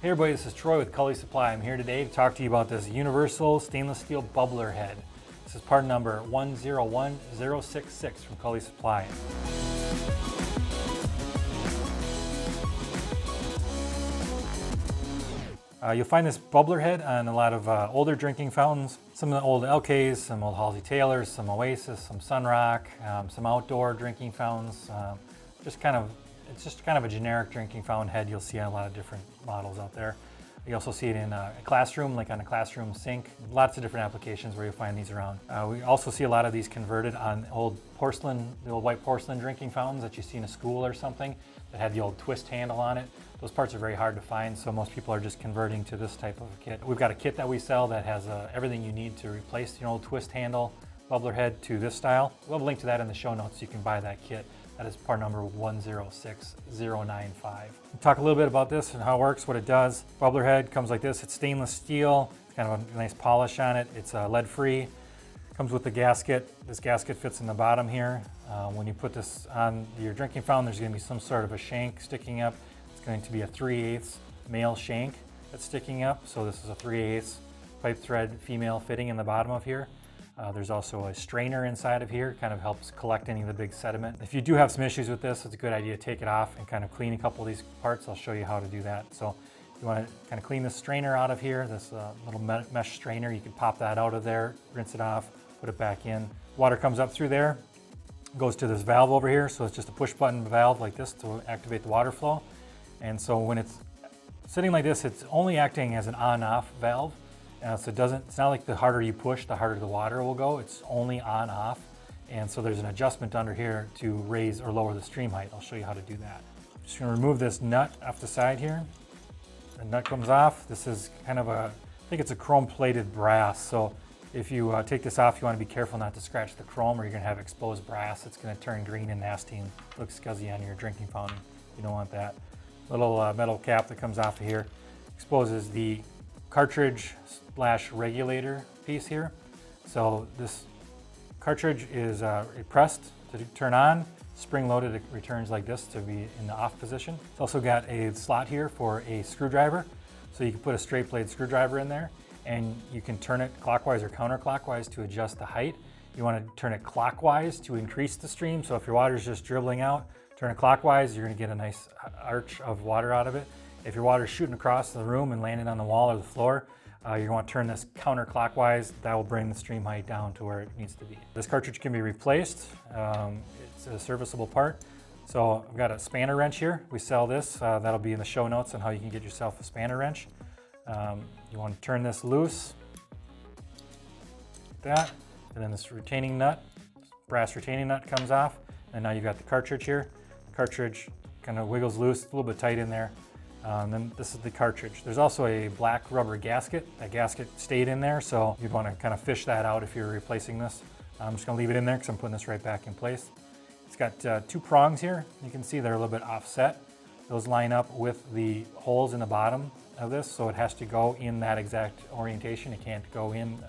Hey everybody, this is Troy with Kully Supply. I'm here today to talk to you about this universal stainless steel bubbler head. This is part number 101066 from Kully Supply. You'll find this bubbler head on a lot of older drinking fountains. Some of the old Elkays, some old Halsey Taylors, some Oasis, some Sunroc, some outdoor drinking fountains. It's just kind of a generic drinking fountain head you'll see on a lot of different models out there. You also see it in a classroom, like on a classroom sink. Lots of different applications where you'll find these around. We also see a lot of these converted on old porcelain, the old white porcelain drinking fountains that you see in a school or something that had the old twist handle on it. Those parts are very hard to find, so most people are just converting to this type of a kit. We've got a kit that we sell that has everything you need to replace the old twist handle bubbler head to this style. We'll have a link to that in the show notes so you can buy that kit. That is part number 106095. We'll talk a little bit about this and how it works, what it does. Bubbler head comes like this. It's stainless steel. It's kind of a nice polish on it. It's lead-free. Comes with the gasket. This gasket fits in the bottom here. When you put this on your drinking fountain, there's going to be some sort of a shank sticking up. It's going to be a 3/8 male shank that's sticking up. So this is a 3/8 pipe thread female fitting in the bottom of here. There's also a strainer inside of here, kind of helps collect any of the big sediment. If you do have some issues with this, it's a good idea to take it off and kind of clean a couple of these parts. I'll show you how to do that. So you want to kind of clean this strainer out of here, this little mesh strainer. You can pop that out of there, rinse it off, put it back in. Water comes up through there, goes to this valve over here. So it's just a push button valve like this to activate the water flow. And so when it's sitting like this, it's only acting as an on-off valve. So it's not like the harder you push, the harder the water will go. It's only on off. And so there's an adjustment under here to raise or lower the stream height. I'll show you how to do that. I'm just gonna remove this nut off the side here. The nut comes off. This is kind of I think it's a chrome plated brass. So if you take this off, you wanna be careful not to scratch the chrome or you're gonna have exposed brass. It's gonna turn green and nasty and look scuzzy on your drinking fountain. You don't want that. Little metal cap that comes off of here exposes the cartridge / regulator piece here. So this cartridge is pressed to turn on, spring loaded, it returns like this to be in the off position. It's also got a slot here for a screwdriver. So you can put a straight blade screwdriver in there and you can turn it clockwise or counterclockwise to adjust the height. You want to turn it clockwise to increase the stream. So if your water is just dribbling out, turn it clockwise, you're going to get a nice arch of water out of it. If your water is shooting across the room and landing on the wall or the floor, you're going to turn this counterclockwise. That will bring the stream height down to where it needs to be. This cartridge can be replaced. It's a serviceable part. So I've got a spanner wrench here. We sell this. That'll be in the show notes on how you can get yourself a spanner wrench. You want to turn this loose, like that, and then this retaining nut, brass retaining nut comes off, and now you've got the cartridge here. The cartridge kind of wiggles loose, a little bit tight in there. Then this is the cartridge. There's also a black rubber gasket. That gasket stayed in there, so you'd want to kind of fish that out if you're replacing this. I'm just going to leave it in there because I'm putting this right back in place. It's got two prongs here. You can see they're a little bit offset. Those line up with the holes in the bottom of this, so it has to go in that exact orientation. It can't go in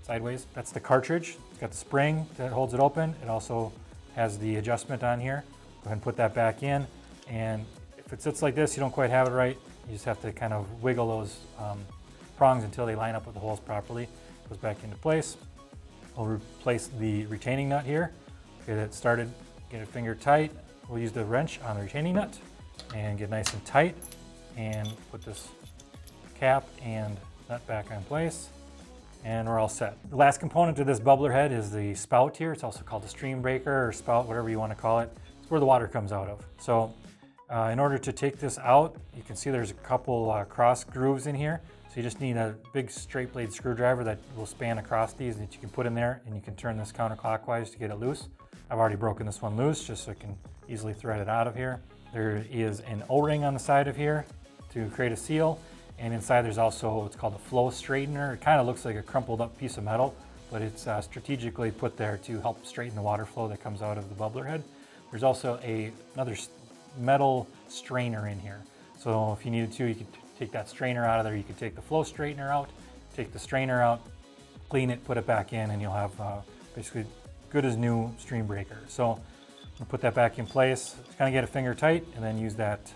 sideways. That's the cartridge. It's got the spring that holds it open. It also has the adjustment on here. Go ahead and put that back in, and if it sits like this, you don't quite have it right. You just have to kind of wiggle those prongs until they line up with the holes properly. Goes back into place. We'll replace the retaining nut here. Get it started, get it finger tight. We'll use the wrench on the retaining nut and get nice and tight and put this cap and nut back in place. And we're all set. The last component to this bubbler head is the spout here. It's also called the stream breaker or spout, whatever you want to call it. It's where the water comes out of. So in order to take this out, you can see there's a couple cross grooves in here. So you just need a big straight blade screwdriver that will span across these that you can put in there, and you can turn this counterclockwise to get it loose. I've already broken this one loose just so I can easily thread it out of here. There is an O-ring on the side of here to create a seal, and inside there's also what's called a flow straightener. It kind of looks like a crumpled up piece of metal, but it's strategically put there to help straighten the water flow that comes out of the bubbler head. There's also another metal strainer in here. So if you needed to, you could take that strainer out of there. You could take the flow straightener out, take the strainer out, clean it, put it back in, and you'll have basically good as new stream breaker. So I'll put that back in place. Just kind of get it finger tight and then use that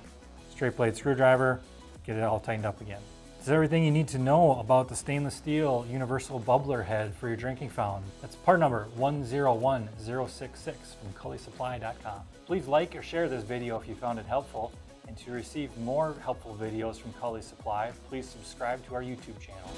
straight blade screwdriver, get it all tightened up again. This is everything you need to know about the stainless steel universal bubbler head for your drinking fountain. That's part number 101066 from KullySupply.com. Please like or share this video if you found it helpful. And to receive more helpful videos from Kully Supply, please subscribe to our YouTube channel.